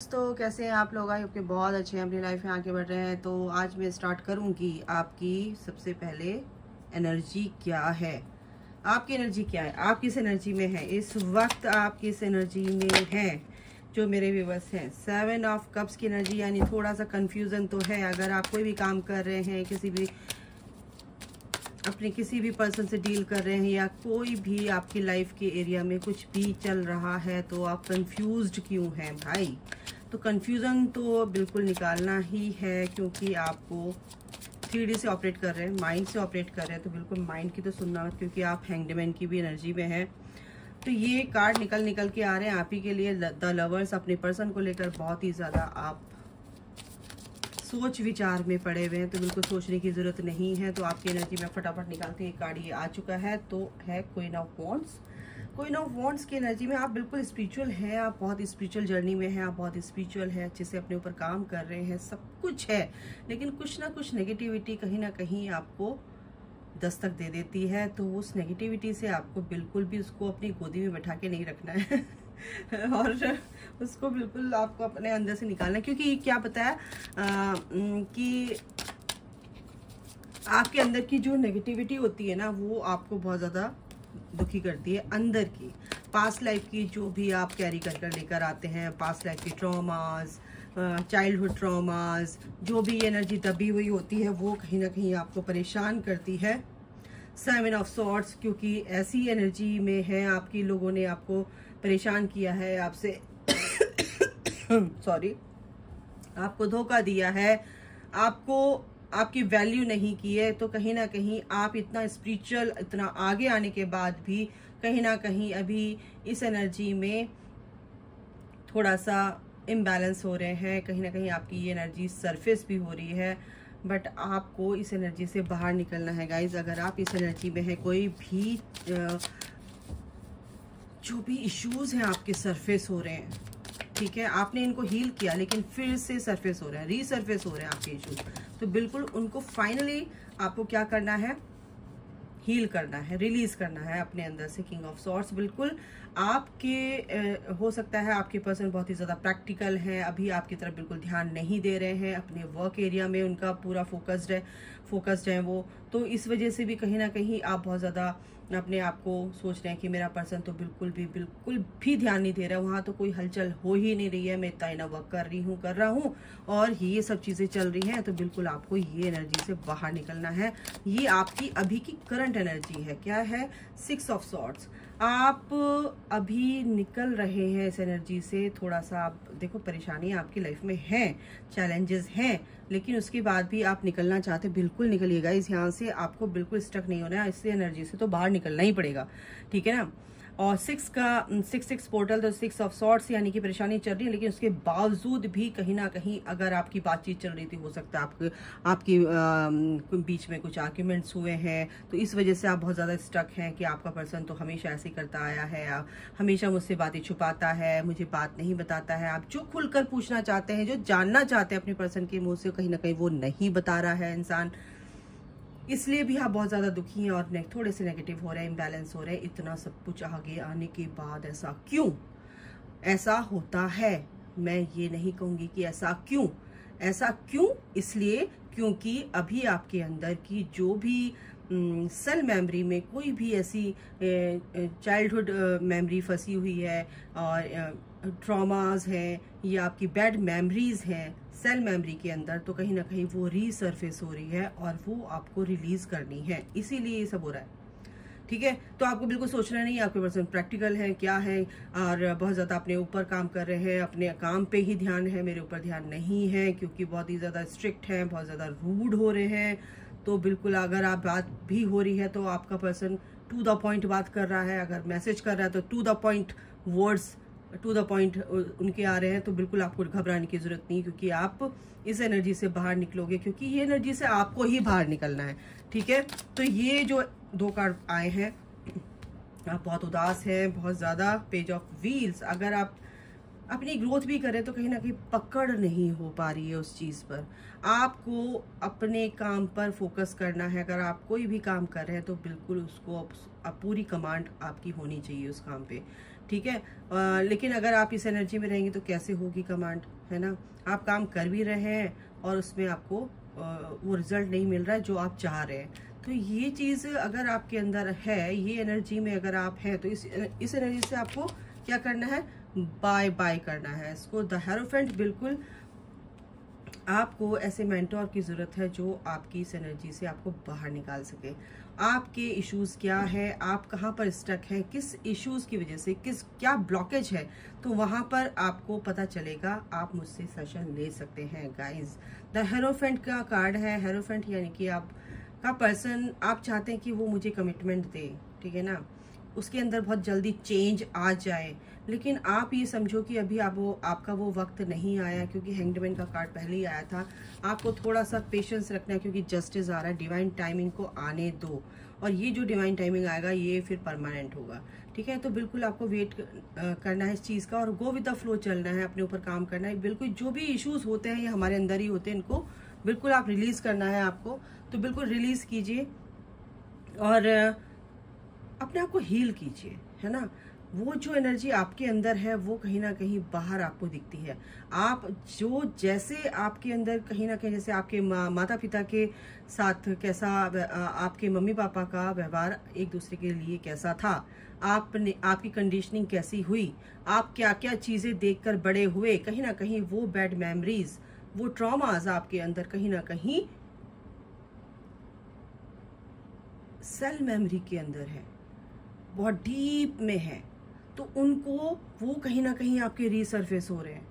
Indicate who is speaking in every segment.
Speaker 1: दोस्तों कैसे हैं आप लोग? आई होप के बहुत अच्छे हैं, अपनी लाइफ में आगे बढ़ रहे हैं। तो आज मैं स्टार्ट करूंगी आपकी सबसे पहले एनर्जी क्या है। आपकी एनर्जी क्या है, आप किस एनर्जी में है इस वक्त, आप किस एनर्जी में है। जो मेरे व्यूअर्स हैं, 7 ऑफ कप्स की एनर्जी, यानी थोड़ा सा कंफ्यूजन तो है। अगर आप कोई भी काम कर रहे हैं, अपने किसी भी पर्सन से डील कर रहे हैं, या कोई भी आपकी लाइफ के एरिया में कुछ भी चल रहा है, तो आप कंफ्यूज्ड क्यों हैं भाई? तो कंफ्यूजन तो बिल्कुल निकालना ही है, क्योंकि आपको 3D से ऑपरेट कर रहे हैं, माइंड से ऑपरेट कर रहे हैं, तो बिल्कुल माइंड की तो सुनना मत, क्योंकि आप हैंग्ड मैन की भी एनर्जी में हैं। तो ये कार्ड निकल के आ रहे हैं आप ही के लिए। द लवर्स, अपने पर्सन को लेकर बहुत ही ज़्यादा आप सोच विचार में पड़े हुए हैं, तो बिल्कुल सोचने की ज़रूरत नहीं है। तो आपकी एनर्जी में फटाफट निकालते हैं। कार्ड ये आ चुका है, तो है queen of wands. Queen of wands की एनर्जी में आप बिल्कुल स्पिरिचुअल हैं, आप बहुत स्पिरिचुअल जर्नी में हैं, आप बहुत स्पिरिचुअल है, अच्छे से अपने ऊपर काम कर रहे हैं, सब कुछ है। लेकिन कुछ ना कुछ नेगेटिविटी कहीं ना कहीं आपको दस्तक दे देती है। तो उस नेगेटिविटी से आपको बिल्कुल भी उसको अपनी गोदी में बैठा के नहीं रखना है और उसको बिल्कुल आपको अपने अंदर से निकालना है। क्योंकि क्या पता है कि आपके अंदर की जो नेगेटिविटी होती है ना, वो आपको बहुत ज़्यादा दुखी करती है। अंदर की पास्ट लाइफ की जो भी आप कैरी कर लेकर आते हैं, पास्ट लाइफ की ट्रॉमास, चाइल्डहुड ट्रॉमास, जो भी एनर्जी दबी हुई होती है, वो कहीं ना कहीं आपको परेशान करती है। 7 ऑफ सॉर्ड्स, क्योंकि ऐसी एनर्जी में है, आपकी लोगों ने आपको परेशान किया है, आपसे सॉरी, आपको धोखा दिया है, आपको आपकी वैल्यू नहीं की है। तो कहीं ना कहीं आप इतना स्पिरिचुअल, इतना आगे आने के बाद भी कहीं ना कहीं अभी इस एनर्जी में थोड़ा सा इम्बैलेंस हो रहे हैं। कहीं ना कहीं आपकी ये एनर्जी सरफेस भी हो रही है, बट आपको इस एनर्जी से बाहर निकलना है गाइज। अगर आप इस एनर्जी में है, कोई भी जो भी इश्यूज हैं आपके सरफेस हो रहे हैं, ठीक है, आपने इनको हील किया, लेकिन फिर से सरफेस हो रहे हैं, रीसरफेस हो रहे हैं आपके इश्यूज। तो बिल्कुल उनको फाइनली आपको क्या करना है, हील करना है, रिलीज करना है अपने अंदर से। किंग ऑफ सॉर्ड्स, बिल्कुल आपके हो सकता है आपके पर्सन बहुत ही ज़्यादा प्रैक्टिकल है, अभी आपकी तरफ बिल्कुल ध्यान नहीं दे रहे हैं, अपने वर्क एरिया में उनका पूरा फोकस्ड है वो। तो इस वजह से भी कहीं ना कहीं आप बहुत ज़्यादा अपने आप को सोच रहे हैं कि मेरा पर्सन तो बिल्कुल भी ध्यान नहीं दे रहा है, वहाँ तो कोई हलचल हो ही नहीं रही है, मैं इतना इना वर्क कर रहा हूँ और ये सब चीज़ें चल रही हैं। तो बिल्कुल आपको ये एनर्जी से बाहर निकलना है। ये आपकी अभी की करंट एनर्जी है। क्या है? 6 ऑफ सॉर्ड्स। आप अभी निकल रहे हैं इस एनर्जी से। थोड़ा सा आप देखो, परेशानी आपकी लाइफ में है, चैलेंजेस हैं, लेकिन उसके बाद भी आप निकलना चाहते, बिल्कुल निकलिएगा इस यहाँ से। आपको बिल्कुल स्टक नहीं होना है, इससे एनर्जी से तो बाहर निकलना ही पड़ेगा, ठीक है ना। और 6 पोर्टल, तो 6 ऑफ सॉर्ड्स, यानी कि परेशानी चल रही है, लेकिन उसके बावजूद भी कहीं ना कहीं अगर आपकी बातचीत चल रही थी, हो सकता है आपकी बीच में कुछ आर्ग्यूमेंट्स हुए हैं, तो इस वजह से आप बहुत ज़्यादा स्टक हैं कि आपका पर्सन तो हमेशा ऐसे करता आया है, हमेशा मुझसे बातें छुपाता है, मुझे बात नहीं बताता है। आप जो खुलकर पूछना चाहते हैं, जो जानना चाहते हैं अपने पर्सन के मुँह से, कहीं ना कहीं वो नहीं बता रहा है इंसान, इसलिए भी आप बहुत ज़्यादा दुखी हैं और थोड़े से नेगेटिव हो रहे हैं, इम्बैलेंस हो रहे हैं। इतना सब कुछ आगे आने के बाद ऐसा क्यों? ऐसा होता है, मैं ये नहीं कहूँगी कि ऐसा क्यों, इसलिए क्योंकि अभी आपके अंदर की जो भी सेल मेमोरी में कोई भी ऐसी चाइल्डहुड मेमोरी फंसी हुई है, और ट्रॉमास हैं, या आपकी बैड मेमोरीज हैं सेल मेमोरी के अंदर, तो कहीं ना कहीं वो रीसरफेस हो रही है और वो आपको रिलीज करनी है, इसीलिए ये सब हो रहा है, ठीक है। तो आपको बिल्कुल सोचना नहीं, आपके पर्सन प्रैक्टिकल है, क्या है, और बहुत ज़्यादा अपने ऊपर काम कर रहे हैं, अपने काम पे ही ध्यान है, मेरे ऊपर ध्यान नहीं है, क्योंकि बहुत ही ज़्यादा स्ट्रिक्ट हैं, बहुत ज़्यादा रूड हो रहे हैं। तो बिल्कुल अगर आप बात भी हो रही है, तो आपका पर्सन टू द पॉइंट बात कर रहा है, अगर मैसेज कर रहा है तो to the point words, to the point उनके आ रहे हैं। तो बिल्कुल आपको घबराने की जरूरत नहीं, क्योंकि आप इस एनर्जी से बाहर निकलोगे, क्योंकि ये एनर्जी से आपको ही बाहर निकलना है, ठीक है। तो ये जो 2 कार्ड आए हैं, आप बहुत उदास हैं, बहुत ज़्यादा। पेज ऑफ व्हील्स, अगर आप अपनी ग्रोथ भी करें तो कहीं ना कहीं पकड़ नहीं हो पा रही है उस चीज़ पर। आपको अपने काम पर फोकस करना है। अगर आप कोई भी काम कर रहे हैं तो बिल्कुल उसको अब पूरी कमांड आपकी होनी चाहिए उस काम पे, ठीक है। लेकिन अगर आप इस एनर्जी में रहेंगे तो कैसे होगी कमांड, है ना। आप काम कर भी रहे हैं और उसमें आपको वो रिजल्ट नहीं मिल रहा है जो आप चाह रहे हैं। तो ये चीज़ अगर आपके अंदर है, ये एनर्जी में अगर आप हैं, तो इस एनर्जी से आपको क्या करना है, बाय बाय करना है इसको। द हेरोफेंट, बिल्कुल आपको ऐसे मेंटोर की ज़रूरत है जो आपकी इस एनर्जी से आपको बाहर निकाल सके। आपके इश्यूज़ क्या है, आप कहाँ पर स्टक हैं, किस इश्यूज़ की वजह से क्या ब्लॉकेज है, तो वहाँ पर आपको पता चलेगा। आप मुझसे सेशन ले सकते हैं गाइज। द हेरोफेंट का कार्ड है। हेरोफेंट यानी कि आपका पर्सन, आप चाहते हैं कि वो मुझे कमिटमेंट दे, ठीक है ना, उसके अंदर बहुत जल्दी चेंज आ जाए, लेकिन आप ये समझो कि अभी आपका वो वक्त नहीं आया, क्योंकि हैंगड का कार्ड पहले ही आया था। आपको थोड़ा सा पेशेंस रखना है, क्योंकि जस्टिस आ रहा है। डिवाइन टाइमिंग को आने दो, और ये जो डिवाइन टाइमिंग आएगा ये फिर परमानेंट होगा, ठीक है। तो बिल्कुल आपको वेट करना है इस चीज़ का, और गो विद द फ्लो चलना है, अपने ऊपर काम करना है। बिल्कुल जो भी इश्यूज होते हैं ये हमारे अंदर ही होते हैं, इनको बिल्कुल आप रिलीज करना है आपको। तो बिल्कुल रिलीज कीजिए और अपने आप को हील कीजिए, है ना। वो जो एनर्जी आपके अंदर है वो कहीं ना कहीं बाहर आपको दिखती है। आप जो जैसे आपके अंदर कहीं ना कहीं, जैसे आपके माता पिता के साथ कैसा, आपके मम्मी पापा का व्यवहार एक दूसरे के लिए कैसा था, आपकी कंडीशनिंग कैसी हुई, आप क्या क्या चीज़ें देखकर बड़े हुए, कहीं ना कहीं वो बैड मेमोरीज, वो ट्रॉमाज आपके अंदर कहीं ना कहीं सेल मेमोरी के अंदर है, बहुत डीप में है। तो उनको वो कहीं ना कहीं आपके रीसर्फेस हो रहे हैं।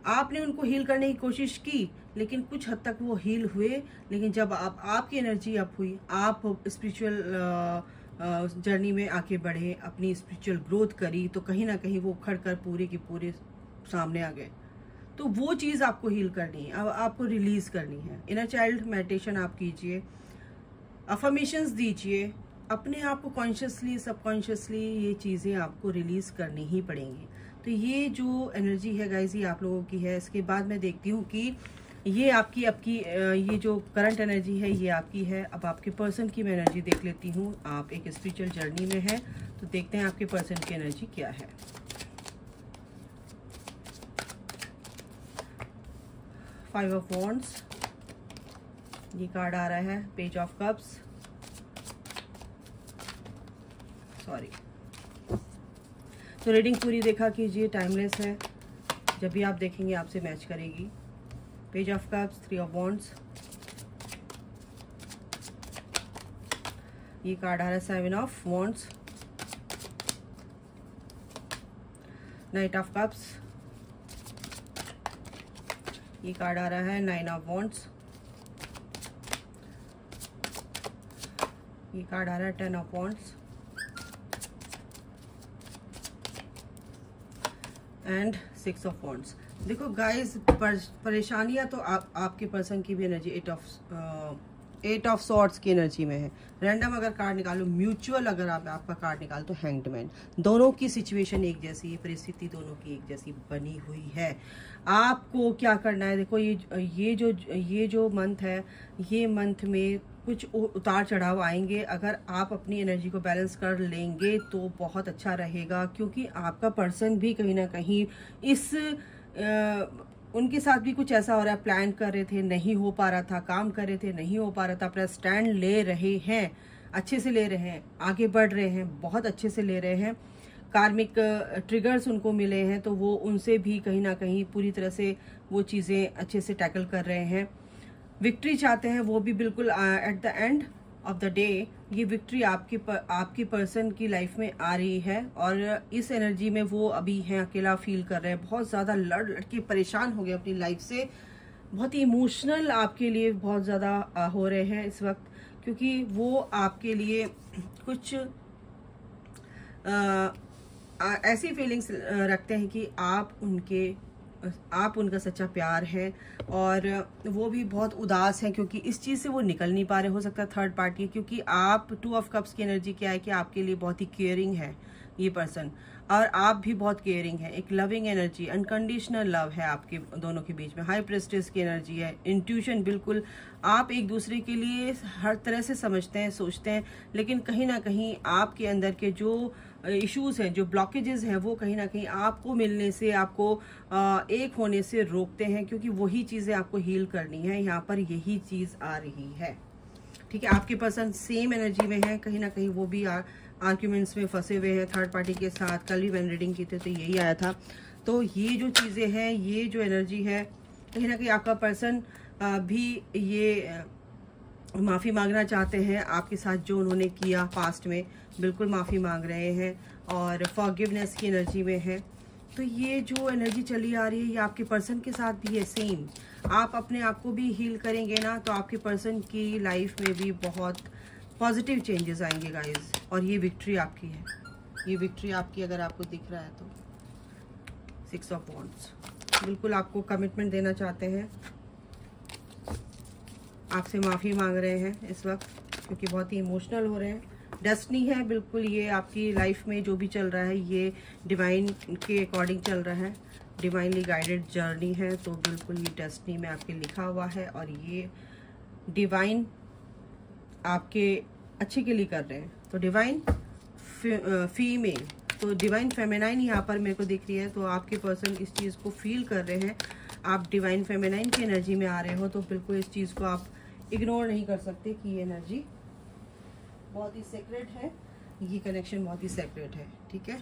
Speaker 1: आपने उनको हील करने की कोशिश की, लेकिन कुछ हद तक वो हील हुए। लेकिन जब आपकी एनर्जी अप हुई, आप स्पिरिचुअल जर्नी में आके बढ़े, अपनी स्पिरिचुअल ग्रोथ करी, तो कहीं ना कहीं वो उखड़ कर पूरे के पूरे सामने आ गए। तो वो चीज़ आपको हील करनी है, अब आपको रिलीज करनी है। इनर चाइल्ड मेडिटेशन आप कीजिए, अफर्मेशंस दीजिए, अपने आप को कॉन्शियसली सबकॉन्शियसली ये चीज़ें आपको रिलीज करनी ही पड़ेंगी। तो ये जो एनर्जी है गाइज, ये आप लोगों की है। इसके बाद मैं देखती हूँ कि ये आपकी ये जो करंट एनर्जी है ये आपकी है। अब आपके पर्सन की मैं एनर्जी देख लेती हूँ। आप एक स्पिरिचुअल जर्नी में है, तो देखते हैं आपके पर्सन की एनर्जी क्या है। फाइव ऑफ वॉन्ड्स, ये कार्ड आ रहा है। Page of cups, sorry. तो रीडिंग पूरी देखा कीजिए, टाइमलेस है, जब भी आप देखेंगे आपसे मैच करेगी। Page of cups, three of wands, ये कार्ड आ रहा है। Seven of wands, night of cups, ये कार्ड आ रहा है। नाइन ऑफ वॉन्ड्स, ये कार्ड आ रहा है। Ten of wands and six of wands. देखो गाइस, परेशानियां तो आपके पर्सन की भी एनर्जी एट ऑफ सॉर्ड्स की एनर्जी में है। रैंडम अगर कार्ड निकालो, म्यूचुअल अगर आपका कार्ड निकालो तो हैंग्ड मैन। दोनों की सिचुएशन एक जैसी है, परिस्थिति दोनों की एक जैसी बनी हुई है। आपको क्या करना है, देखो ये जो मंथ है, ये मंथ में कुछ उतार चढ़ाव आएंगे। अगर आप अपनी एनर्जी को बैलेंस कर लेंगे तो बहुत अच्छा रहेगा, क्योंकि आपका पर्सन भी कहीं ना कहीं उनके साथ भी कुछ ऐसा हो रहा है। प्लान कर रहे थे, नहीं हो पा रहा था, काम कर रहे थे, नहीं हो पा रहा था, अपना स्टैंड ले रहे हैं, अच्छे से ले रहे हैं, आगे बढ़ रहे हैं, बहुत अच्छे से ले रहे हैं। कार्मिक ट्रिगर्स उनको मिले हैं, तो वो उनसे भी कहीं ना कहीं पूरी तरह से वो चीज़ें अच्छे से टैकल कर रहे हैं। विक्ट्री चाहते हैं वो भी बिल्कुल। At the end of the day ये विक्ट्री आपकी पर्सन की लाइफ में आ रही है, और इस एनर्जी में वो अभी हैं, अकेला फील कर रहे हैं, बहुत ज़्यादा लड़ के परेशान हो गए अपनी लाइफ से, बहुत ही इमोशनल आपके लिए बहुत ज़्यादा हो रहे हैं इस वक्त, क्योंकि वो आपके लिए कुछ ऐसी फीलिंग्स रखते हैं कि आप उनका सच्चा प्यार है, और वो भी बहुत उदास हैं क्योंकि इस चीज़ से वो निकल नहीं पा रहे। हो सकता है थर्ड पार्टी, क्योंकि आप टू ऑफ कप्स की एनर्जी क्या है कि आपके लिए बहुत ही केयरिंग है ये पर्सन, और आप भी बहुत केयरिंग है। एक लविंग एनर्जी, अनकंडीशनल लव है आपके दोनों के बीच में। हाई प्रेस्टिस की एनर्जी है, इंट्यूशन, बिल्कुल आप एक दूसरे के लिए हर तरह से समझते हैं, सोचते हैं, लेकिन कहीं ना कहीं आपके अंदर के जो इश्यूज हैं, जो ब्लॉकेजेस हैं, वो कहीं ना कहीं आपको मिलने से, आपको एक होने से रोकते हैं, क्योंकि वही चीज़ें आपको हील करनी है। यहाँ पर यही चीज़ आ रही है, ठीक है। आपके पर्सन सेम एनर्जी में है, कहीं ना कहीं वो भी आर्ग्यूमेंट्स में फंसे हुए हैं थर्ड पार्टी के साथ। कल भी मैंने रीडिंग की थी तो यही आया था। तो ये जो चीज़ें हैं, ये जो एनर्जी है, कहीं ना कहीं आपका पर्सन भी ये माफ़ी मांगना चाहते हैं आपके साथ जो उन्होंने किया पास्ट में, बिल्कुल माफ़ी मांग रहे हैं और फॉरगिवनेस की एनर्जी में है। तो ये जो एनर्जी चली आ रही है, ये आपके पर्सन के साथ भी है सेम। आप अपने आप को भी हील करेंगे ना, तो आपके पर्सन की लाइफ में भी बहुत पॉजिटिव चेंजेस आएंगे गाइस। और ये विक्ट्री आपकी है, ये विक्ट्री आपकी अगर आपको दिख रहा है तो 6 ऑफ वॉन्ड्स, बिल्कुल आपको कमिटमेंट देना चाहते हैं, आपसे माफ़ी मांग रहे हैं इस वक्त, क्योंकि बहुत ही इमोशनल हो रहे हैं। डेस्टिनी है बिल्कुल, ये आपकी लाइफ में जो भी चल रहा है ये डिवाइन के अकॉर्डिंग चल रहा है, डिवाइनली गाइडेड जर्नी है। तो बिल्कुल ये डेस्टिनी में आपके लिखा हुआ है और ये डिवाइन आपके अच्छे के लिए कर रहे हैं। तो डिवाइन फीमेल, तो डिवाइन फेमिनाइन यहाँ पर मेरे को दिख रही है। तो आपके पर्सन इस चीज़ को फील कर रहे हैं, आप डिवाइन फेमिनाइन की एनर्जी में आ रहे हो, तो बिल्कुल इस चीज़ को आप इग्नोर नहीं कर सकते कि ये एनर्जी बहुत ही सेक्रेट है, ये कनेक्शन बहुत ही सेक्रेट है, ठीक है।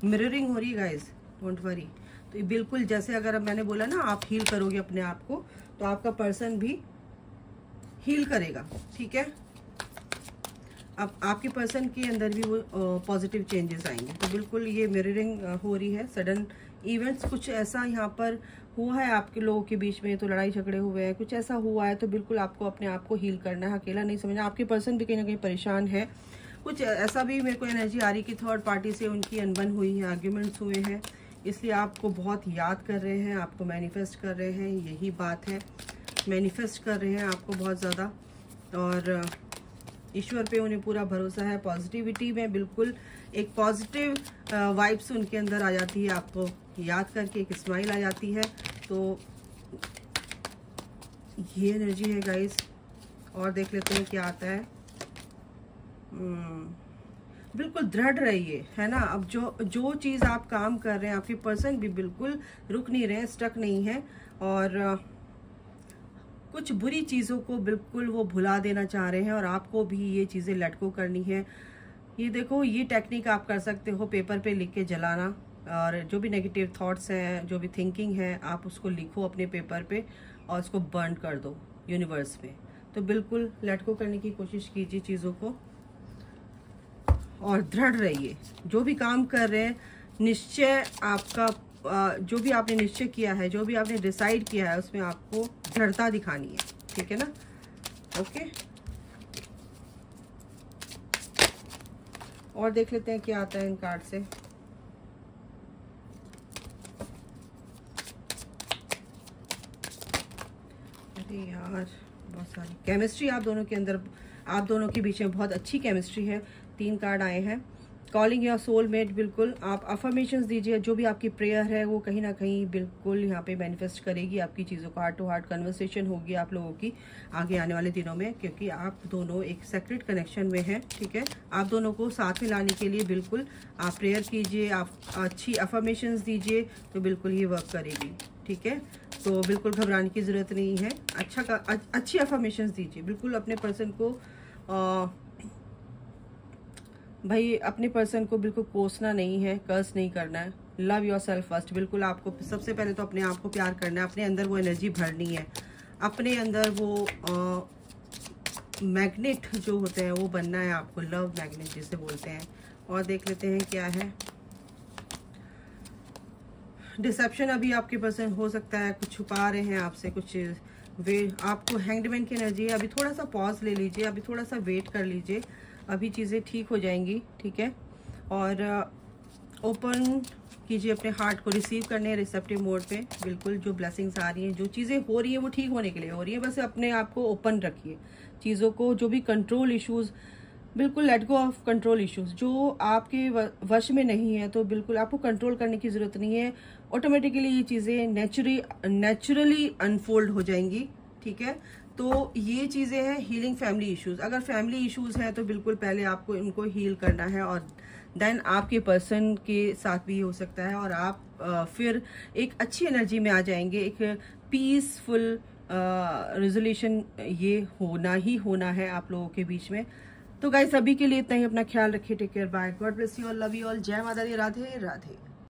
Speaker 1: मिररिंग हो रही है गाइज, डोंट वरी। तो ये बिल्कुल जैसे अगर मैंने बोला ना आप हील करोगे अपने आप को, तो आपका पर्सन भी हील करेगा, ठीक है। अब आपके पर्सन के अंदर भी वो पॉजिटिव चेंजेस आएंगे। तो बिल्कुल ये मिररिंग हो रही है। सडन इवेंट्स कुछ ऐसा यहाँ पर हुआ है आपके लोगों के बीच में, तो लड़ाई झगड़े हुए हैं, कुछ ऐसा हुआ है, तो बिल्कुल आपको अपने आप को हील करना है, अकेला नहीं समझना। आपके पर्सन भी कहीं ना कहीं परेशान है। कुछ ऐसा भी मेरे को एनर्जी आ रही कि थर्ड पार्टी से उनकी अनबन हुई है, आर्ग्यूमेंट्स हुए हैं, इसलिए आपको बहुत याद कर रहे हैं, आपको मैनिफेस्ट कर रहे हैं, यही बात है, मैनिफेस्ट कर रहे हैं आपको बहुत ज़्यादा। और ईश्वर पे उन्हें पूरा भरोसा है, पॉजिटिविटी में बिल्कुल एक पॉजिटिव वाइब्स उनके अंदर आ जाती है, आपको याद करके एक स्माइल आ जाती है। तो ये एनर्जी है गाइस। और देख लेते हैं क्या आता है। बिल्कुल दृढ़ रहिए, है ना। अब जो चीज़ आप काम कर रहे हैं, आपके पर्सन भी बिल्कुल रुक नहीं रहे हैं, स्टक नहीं है, और कुछ बुरी चीज़ों को बिल्कुल वो भुला देना चाह रहे हैं, और आपको भी ये चीज़ें लेट गो करनी है। ये देखो, ये टेक्निक आप कर सकते हो, पेपर पे लिख के जलाना, और जो भी नेगेटिव थॉट्स हैं, जो भी थिंकिंग है, आप उसको लिखो अपने पेपर पे और उसको बर्न कर दो यूनिवर्स में। तो बिल्कुल लेट गो करने की कोशिश कीजिए चीज़ों को, और दृढ़ रहिए। जो भी काम कर रहे हैं, निश्चय आपका जो भी आपने निश्चय किया है, जो भी आपने डिसाइड किया है, उसमें आपको दृढ़ता दिखानी है, ठीक है ना। ओके, और देख लेते हैं क्या आता है इन कार्ड से। अरे यार, बहुत सारी केमिस्ट्री आप दोनों के अंदर, आप दोनों के बीच में बहुत अच्छी केमिस्ट्री है। 3 कार्ड आए हैं। कॉलिंग योर सोलमेट, बिल्कुल आप अफर्मेशंस दीजिए। जो भी आपकी प्रेयर है वो कहीं ना कहीं बिल्कुल यहाँ पे मैनिफेस्ट करेगी आपकी चीज़ों को। हार्ट टू हार्ट कन्वर्सेशन होगी आप लोगों की आगे आने वाले दिनों में, क्योंकि आप दोनों एक सेक्रेट कनेक्शन में हैं, ठीक है। आप दोनों को साथ में लाने के लिए बिल्कुल आप प्रेयर कीजिए, आप अच्छी अफर्मेशंस दीजिए, तो बिल्कुल ये वर्क करेगी, ठीक है। तो बिल्कुल घबराने की ज़रूरत नहीं है। अच्छी अफर्मेशंस दीजिए, बिल्कुल अपने पर्सन को भाई अपने पर्सन को बिल्कुल कोसना नहीं है, कर्स नहीं करना है। लव योर सेल्फ फर्स्ट, बिल्कुल आपको सबसे पहले तो अपने आप को प्यार करना है, अपने अंदर वो एनर्जी भरनी है, अपने अंदर वो मैग्नेट जो होते हैं वो बनना है आपको, लव मैग्नेट जिसे बोलते हैं। और देख लेते हैं क्या है। डिसेप्शन अभी आपके पर्सन हो सकता है, कुछ छुपा रहे हैं आपसे, कुछ वे आपको हैंगडमैन की एनर्जी है। अभी थोड़ा सा पॉज ले लीजिए, अभी थोड़ा सा वेट कर लीजिए, अभी चीज़ें ठीक हो जाएंगी, ठीक है। और ओपन कीजिए अपने हार्ट को, रिसीव करने रिसेप्टिव मोड पे। बिल्कुल जो ब्लेसिंग्स आ रही हैं, जो चीज़ें हो रही है वो ठीक होने के लिए हो रही है, बस अपने आप को ओपन रखिए चीज़ों को। जो भी कंट्रोल इश्यूज, बिल्कुल let go of control issues जो आपके वश में नहीं है, तो बिल्कुल आपको कंट्रोल करने की ज़रूरत नहीं है। ऑटोमेटिकली ये चीज़ें नेचुरली अनफोल्ड हो जाएंगी, ठीक है। तो ये चीज़ें हैं हीलिंग फैमिली इश्यूज। अगर फैमिली इश्यूज हैं तो बिल्कुल पहले आपको इनको हील करना है और देन आपके पर्सन के साथ भी हो सकता है और आप फिर एक अच्छी एनर्जी में आ जाएंगे। एक पीसफुल रेजोल्यूशन ये होना ही होना है आप लोगों के बीच में। तो गाइस अभी के लिए इतना ही, अपना ख्याल रखिए, take care, bye, God bless you all, love you all, जय माता दी, राधे राधे।